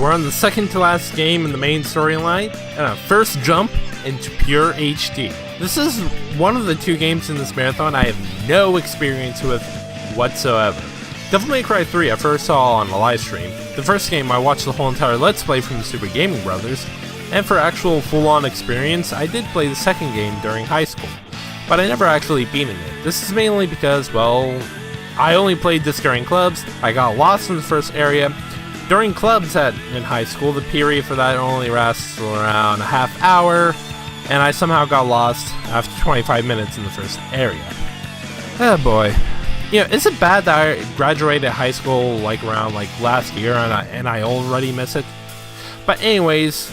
we're on the second to last game in the main storyline, and our first jump into pure HD. This is one of the two games in this marathon I have no experience with whatsoever. Devil May Cry 3 I first saw on a live stream. The first game I watched the whole entire Let's Play from the Super Gaming Brothers, and for actual full-on experience, I did play the second game during high school, but I never actually beaten it. This is mainly because, well, I only played this during clubs, I got lost in the first area. During clubs in high school, the period for that only lasts around a half hour, and I somehow got lost after 25 minutes in the first area. Oh boy. You know, is it bad that I graduated high school like around last year and I already miss it? But anyways,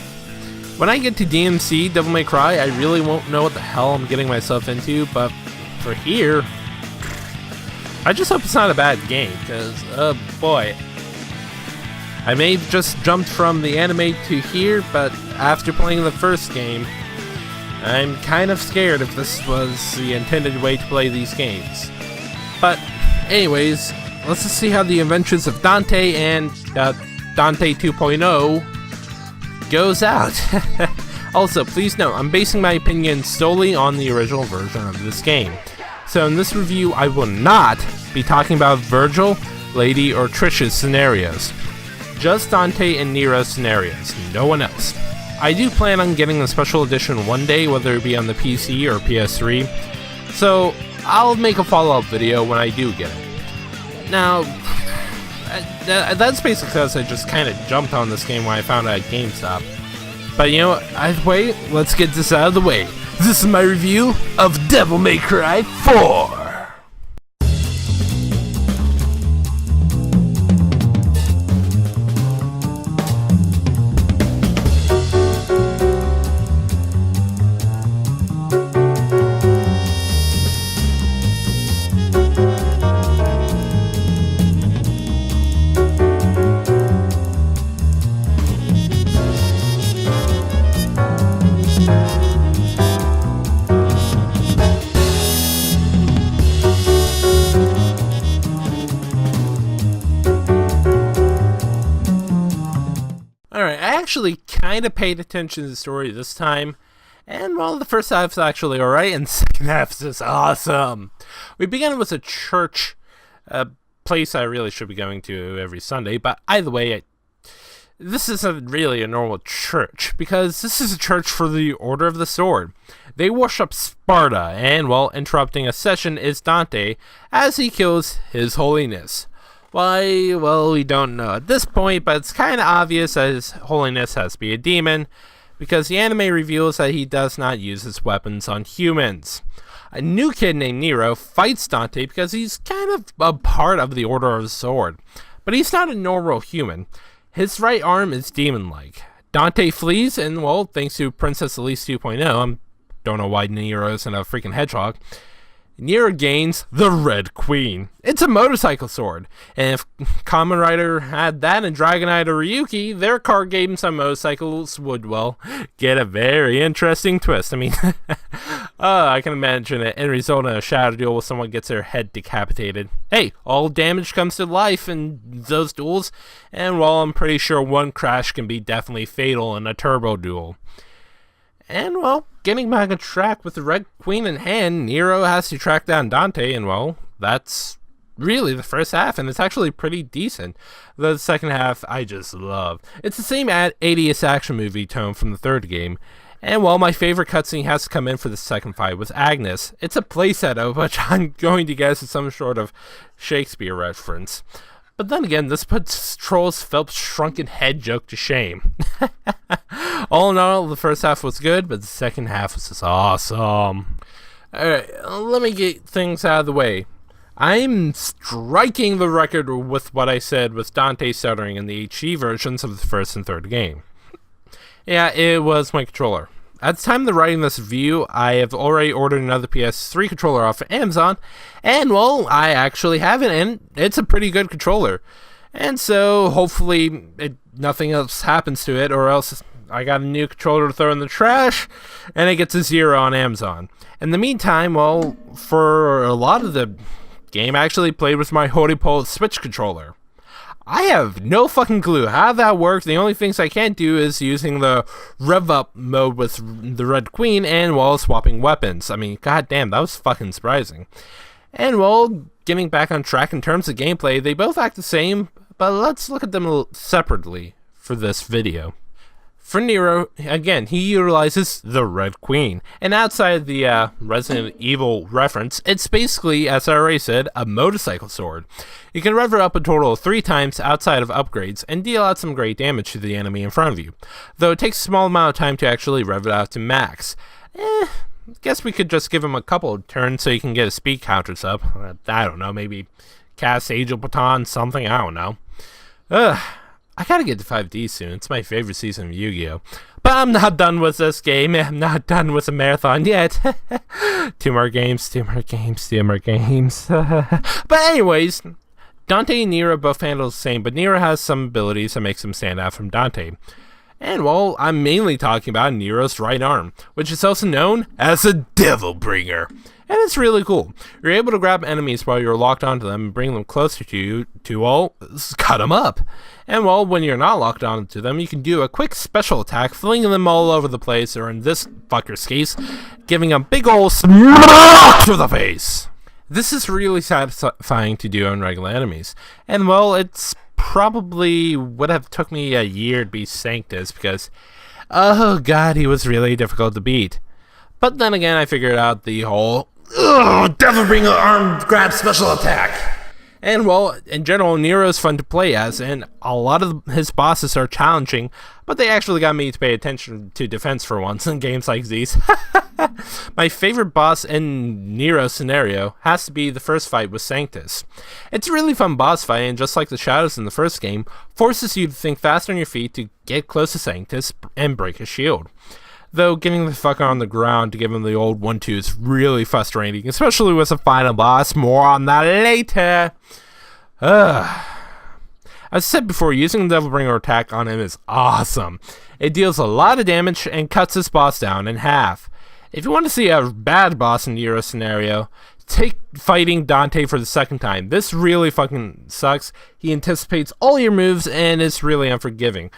when I get to DMC, Devil May Cry, I really won't know what the hell I'm getting myself into, but for here, I just hope it's not a bad game, because, oh boy. I may have just jumped from the anime to here, but after playing the first game, I'm kind of scared if this was the intended way to play these games. But anyways, let's just see how the adventures of Dante and Dante 2.0 goes out. Also, please note, I'm basing my opinion solely on the original version of this game. So in this review, I will not be talking about Virgil, Lady, or Trish's scenarios. Just Dante and Nero's scenarios, no one else. I do plan on getting the special edition one day, whether it be on the PC or PS3, so I'll make a follow-up video when I do get it. Now, that's basically because I just kind of jumped on this game when I found it at GameStop. But you know what, either way, let's get this out of the way. This is my review of Devil May Cry 4! Alright, I actually kind of paid attention to the story this time, and well, the first half's actually alright, and the second half's just awesome. We began with a church, a place I really should be going to every Sunday, but either way, this isn't really a normal church, because this is a church for the Order of the Sword. They worship Sparta, and well, interrupting a session is Dante, as he kills His Holiness. Why, well, we don't know at this point, but it's kind of obvious that His Holiness has to be a demon, because the anime reveals that he does not use his weapons on humans. A new kid named Nero fights Dante because he's kind of a part of the Order of the Sword, but he's not a normal human. His right arm is demon-like. Dante flees, and well, thanks to Princess Elise 2.0, I don't know why Nero isn't a freaking hedgehog, Nero gains the Red Queen. It's a motorcycle sword, and if Kamen Rider had that and Dragonite or Ryuki, their card games on motorcycles would, well, get a very interesting twist. I mean, I can imagine it and result in a shadow duel where someone gets their head decapitated. Hey, all damage comes to life in those duels, and well, I'm pretty sure one crash can be definitely fatal in a turbo duel. And, well, getting back on track with the Red Queen in hand, Nero has to track down Dante, and, well, that's really the first half, and it's actually pretty decent. The second half, I just love. It's the same 80s action movie tone from the third game, and, well, my favorite cutscene has to come in for the second fight with Agnes. It's a playset of which I'm going to guess is some sort of Shakespeare reference. But then again, this puts Troll's Phelps' shrunken head joke to shame. All in all, the first half was good, but the second half was just awesome. Alright, let me get things out of the way. I'm striking the record with what I said with Dante stuttering in the HD versions of the first and third game. Yeah, it was my controller. At the time of writing this review, I have already ordered another PS3 controller off of Amazon, and well, I actually have it, and it's a pretty good controller. And so, hopefully, nothing else happens to it, or else I got a new controller to throw in the trash, and it gets a 0 on Amazon. In the meantime, well, for a lot of the game, I actually played with my Horipol Switch controller. I have no fucking clue how that works. The only things I can't do is using the rev up mode with the Red Queen and while swapping weapons. I mean, goddamn, that was fucking surprising. And while getting back on track in terms of gameplay, they both act the same, but let's look at them separately for this video. For Nero, again, he utilizes the Red Queen, and outside the Resident Evil reference, it's basically, as I already said, a motorcycle sword. You can rev her up a total of 3 times outside of upgrades, and deal out some great damage to the enemy in front of you, though it takes a small amount of time to actually rev it out to max. Guess we could just give him a couple of turns so you can get his speed counters up. I don't know, maybe cast Angel Baton, something, I don't know. I gotta get to 5D soon. It's my favorite season of Yu-Gi-Oh! But I'm not done with this game. I'm not done with the marathon yet. 2 more games, 2 more games, 2 more games. But anyways, Dante and Nero both handle the same, but Nero has some abilities that makes him stand out from Dante. And well, I'm mainly talking about Nero's right arm, which is also known as a Devil Bringer. And it's really cool. You're able to grab enemies while you're locked onto them and bring them closer to you to, well, cut them up. And well, when you're not locked onto them, you can do a quick special attack, flinging them all over the place, or in this fucker's case, giving a big ol' smack to the face. This is really satisfying to do on regular enemies. And well, it's probably would have took me a year to beat Sanctus because, oh god, he was really difficult to beat. But then again, I figured out the whole Devil Bringer arm grab special attack. And well, in general, Nero's fun to play as, and a lot of his bosses are challenging, but they actually got me to pay attention to defense for once in games like these. My favorite boss in Nero's scenario has to be the first fight with Sanctus. It's a really fun boss fight, and just like the shadows in the first game, forces you to think fast on your feet to get close to Sanctus and break his shield. Though getting the fucker on the ground to give him the old 1-2 is really frustrating, especially with the final boss. More on that later. As I said before, using the Devil Bringer attack on him is awesome. It deals a lot of damage and cuts his boss down in half. If you want to see a bad boss in the Euro scenario, take fighting Dante for the second time. This really fucking sucks. He anticipates all your moves and is really unforgiving.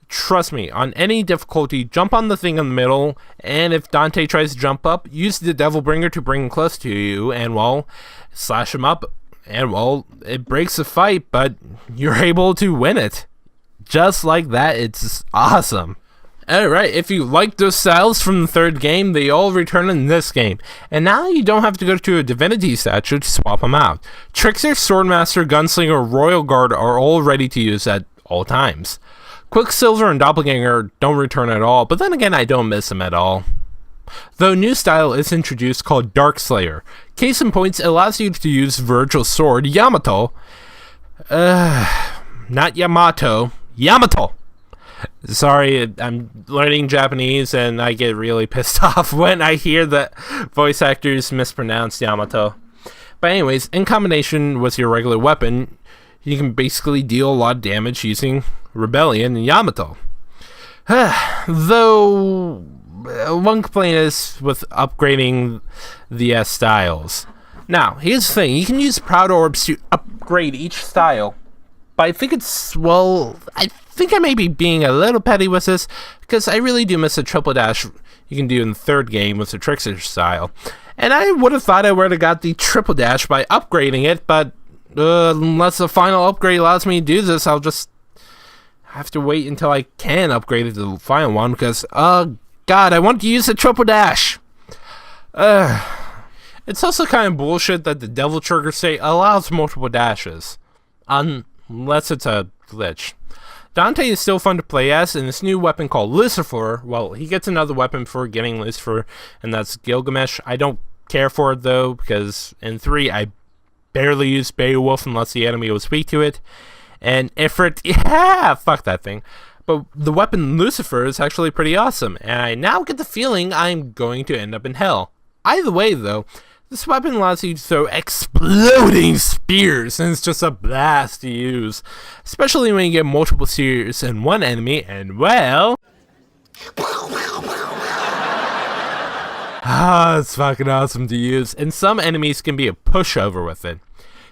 Trust me, on any difficulty, jump on the thing in the middle, and if Dante tries to jump up, use the Devil Bringer to bring him close to you, and well, slash him up, and well, it breaks the fight, but you're able to win it. Just like that, it's awesome. Alright, if you like those styles from the third game, they all return in this game. And now you don't have to go to a Divinity statue to swap them out. Trickster, Swordmaster, Gunslinger, Royal Guard are all ready to use at all times. Quicksilver and Doppelganger don't return at all, but then again, I don't miss them at all. Though a new style is introduced called Darkslayer. Case in point, it allows you to use Virgil's sword, Yamato. Not Yamato. Yamato! Sorry, I'm learning Japanese and I get really pissed off when I hear that voice actors mispronounce Yamato. But anyways, in combination with your regular weapon, you can basically deal a lot of damage using Rebellion and Yamato. Though, one complaint is with upgrading the styles. Now, here's the thing. You can use Proud Orbs to upgrade each style. But I think it's, well, I think I may be being a little petty with this, because I really do miss a triple dash you can do in the third game with the Trickster style. And I would have thought I would have got the triple dash by upgrading it, but unless the final upgrade allows me to do this, I'll just have to wait until I can upgrade it to the final one, because, god, I want to use the triple dash! It's also kind of bullshit that the Devil Trigger state allows multiple dashes. Unless it's a glitch. Dante is still fun to play as, and this new weapon called Lucifer, well, he gets another weapon for getting Lucifer, and that's Gilgamesh. I don't care for it, though, because in 3, I barely used Beowulf unless the enemy was weak to it. And Ifrit, yeah, fuck that thing. But the weapon Lucifer is actually pretty awesome, and I now get the feeling I'm going to end up in hell. Either way, though, this weapon allows you to throw exploding spears, and it's just a blast to use. Especially when you get multiple spears in one enemy, and well... it's fucking awesome to use, and some enemies can be a pushover with it.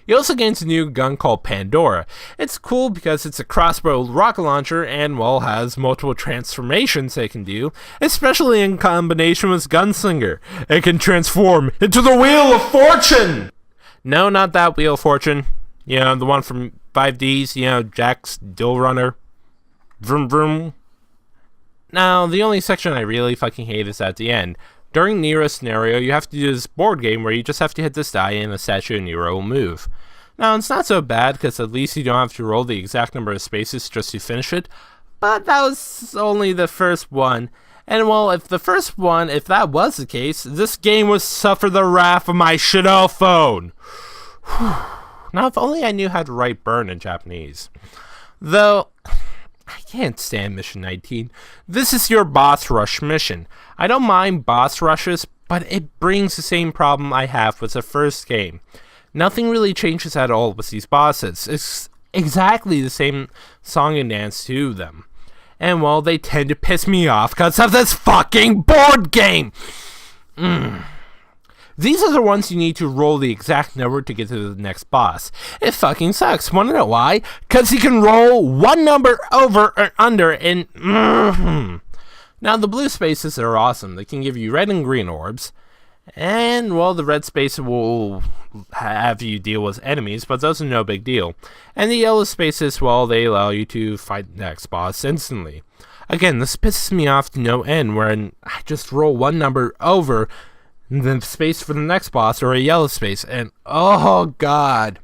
He also gains a new gun called Pandora. It's cool because it's a crossbow rocket launcher and, well, has multiple transformations it can do, especially in combination with Gunslinger. It can transform into the Wheel of Fortune! No, not that Wheel of Fortune. You know, the one from 5Ds, you know, Jack's Dill Runner. Vroom vroom. Now, the only section I really fucking hate is at the end. During Nero's scenario, you have to do this board game where you just have to hit this die and a statue of Nero will move. Now, it's not so bad because at least you don't have to roll the exact number of spaces just to finish it, but that was only the first one. And well, if that was the case, this game would suffer the wrath of my shitty phone. Now, if only I knew how to write burn in Japanese. Though, I can't stand Mission 19. This is your boss rush mission. I don't mind boss rushes, but it brings the same problem I have with the first game. Nothing really changes at all with these bosses. It's exactly the same song and dance to them. And well, they tend to piss me off because of this fucking board game! These are the ones you need to roll the exact number to get to the next boss. It fucking sucks. Wanna know why? Because you can roll one number over or under and... Now, the blue spaces are awesome. They can give you red and green orbs. And, well, the red space will have you deal with enemies, but those are no big deal. And the yellow spaces, well, they allow you to fight the next boss instantly. Again, this pisses me off to no end, wherein I just roll one number over the space for the next boss, or a yellow space, and oh god.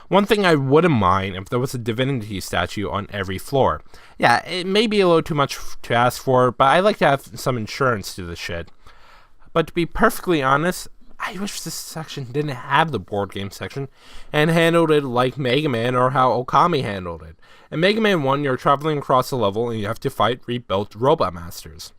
One thing I wouldn't mind if there was a divinity statue on every floor. Yeah, it may be a little too much to ask for, but I like to have some insurance to this shit. But to be perfectly honest, I wish this section didn't have the board game section and handled it like Mega Man or how Okami handled it. In Mega Man 1, you're traveling across a level and you have to fight rebuilt robot masters.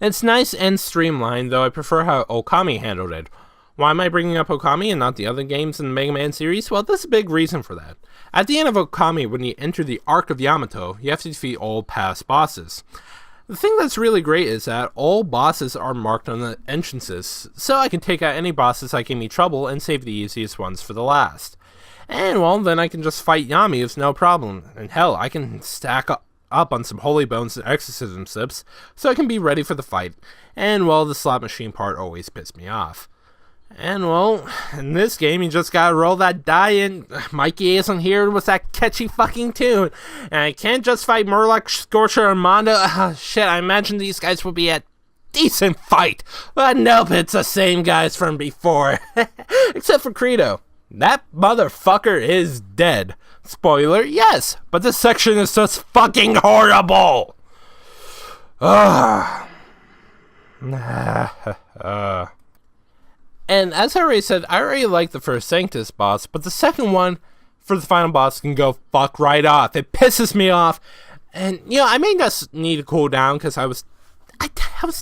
It's nice and streamlined, though I prefer how Okami handled it. Why am I bringing up Okami and not the other games in the Mega Man series? Well, there's a big reason for that. At the end of Okami, when you enter the Arc of Yamato, you have to defeat all past bosses. The thing that's really great is that all bosses are marked on the entrances, so I can take out any bosses that give me trouble and save the easiest ones for the last. And well, then I can just fight Yami with no problem, and hell, I can stack up on some holy bones and exorcism slips, so I can be ready for the fight. And well, the slot machine part always pissed me off. And well, in this game, you just gotta roll that die and Mikey isn't here with that catchy fucking tune. And I can't just fight Murloc, Scorcher, Armando. Shit, I imagine these guys will be a decent fight. But nope, it's the same guys from before. Except for Credo. That motherfucker is dead. Spoiler, yes, but this section is just fucking horrible. And as I already said, I already like the first Sanctus boss, but the second one for the final boss can go fuck right off. It pisses me off. And, you know, I may just need to cool down because I was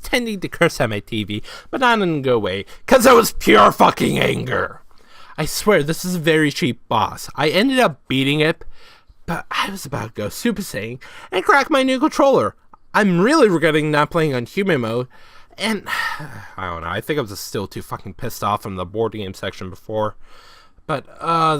tending to curse at my TV, but not in a good way, because it was pure fucking anger. I swear, this is a very cheap boss. I ended up beating it, but I was about to go Super Saiyan and crack my new controller. I'm really regretting not playing on human mode. And, I don't know, I think I was still too fucking pissed off from the board game section before. But,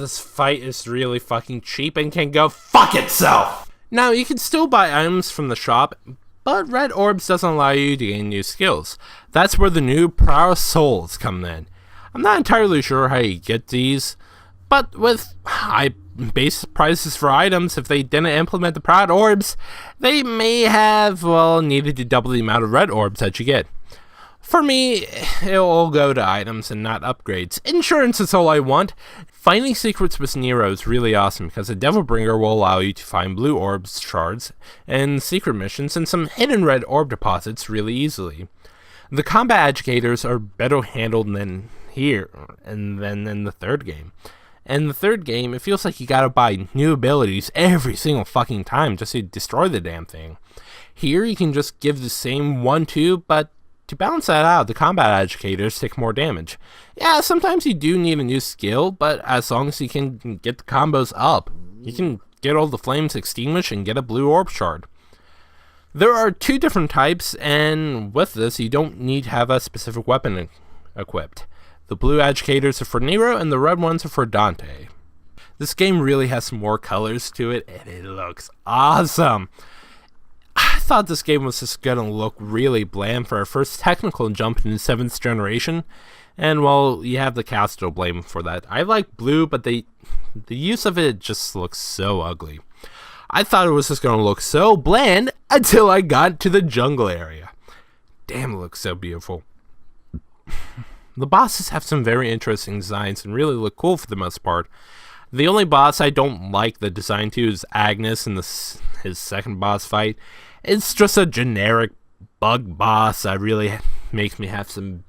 this fight is really fucking cheap and can go fuck itself! Now, you can still buy items from the shop, but Red Orbs doesn't allow you to gain new skills. That's where the new Proud Souls come in. I'm not entirely sure how you get these, but with high base prices for items, if they didn't implement the Proud Orbs, they may have, well, needed to double the amount of Red Orbs that you get. For me, it'll all go to items and not upgrades. Insurance is all I want. Finding secrets with Nero is really awesome because the Devil Bringer will allow you to find blue orbs shards and secret missions and some hidden red orb deposits really easily. The combat educators are better handled than here and then in the third game. In the third game, it feels like you gotta buy new abilities every single fucking time just to destroy the damn thing. Here, you can just give the same 1-2, but to balance that out, the combat educators take more damage. Yeah, sometimes you do need a new skill, but as long as you can get the combos up, you can get all the flames extinguished and get a blue orb shard. There are 2 different types, and with this, you don't need to have a specific weapon equipped. The blue educators are for Nero, and the red ones are for Dante. This game really has some more colors to it, and it looks awesome. I thought this game was just gonna look really bland for our first technical jump into 7th generation, and well, you have the cast to blame for that. I like blue, but the use of it just looks so ugly. I thought it was just gonna look so bland until I got to the jungle area. Damn, it looks so beautiful. The bosses have some very interesting designs and really look cool for the most part. The only boss I don't like the design to is Agnes in his second boss fight. It's just a generic bug boss that really makes me have some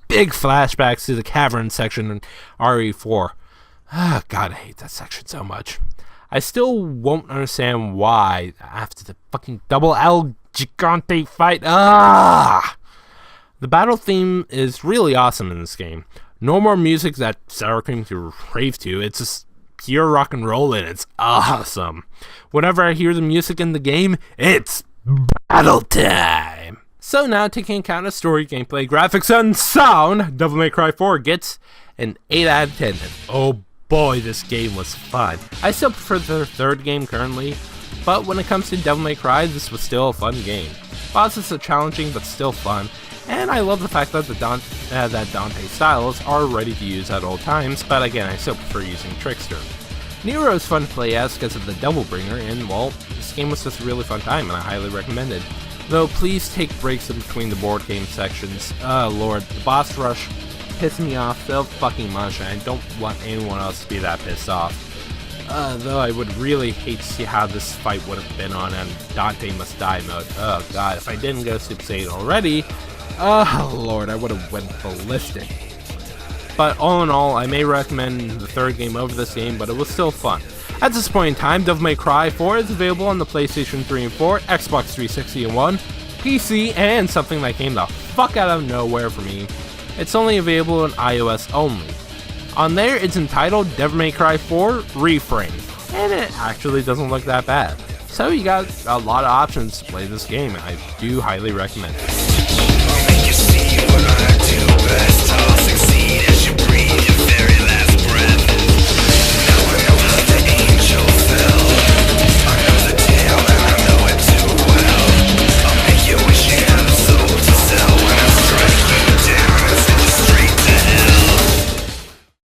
big flashbacks to the cavern section in RE4. Ah, God, I hate that section so much. I still won't understand why after the fucking double El Gigante fight. The battle theme is really awesome in this game. No more music that sour cream to rave to. It's just pure rock and roll, and it's awesome. Whenever I hear the music in the game, it's battle time. So now, taking account of story, gameplay, graphics, and sound, Devil May Cry 4 gets an 8 out of 10. And oh boy, this game was fun. I still prefer the third game currently, but when it comes to Devil May Cry, this was still a fun game. Bosses are challenging, but still fun. And I love the fact that that Dante styles are ready to use at all times, but again, I still prefer using Trickster. Nero is fun to play as because of the Devil Bringer, and well, this game was just a really fun time, and I highly recommend it. Though, please take breaks in between the board game sections. Lord, the boss rush pissed me off so fucking much, and I don't want anyone else to be that pissed off. Though I would really hate to see how this fight would have been on Dante Must Die mode. Oh god, if I didn't go Super Saiyan already, oh lord, I would have went ballistic. But all in all, I may recommend the third game over this game, but it was still fun. At this point in time, Devil May Cry 4 is available on the PlayStation 3 and 4, Xbox 360 and 1, PC, and something that came the fuck out of nowhere for me. It's only available on iOS only. On there, it's entitled Devil May Cry 4 Reframe, and it actually doesn't look that bad. So you got a lot of options to play this game, and I do highly recommend it.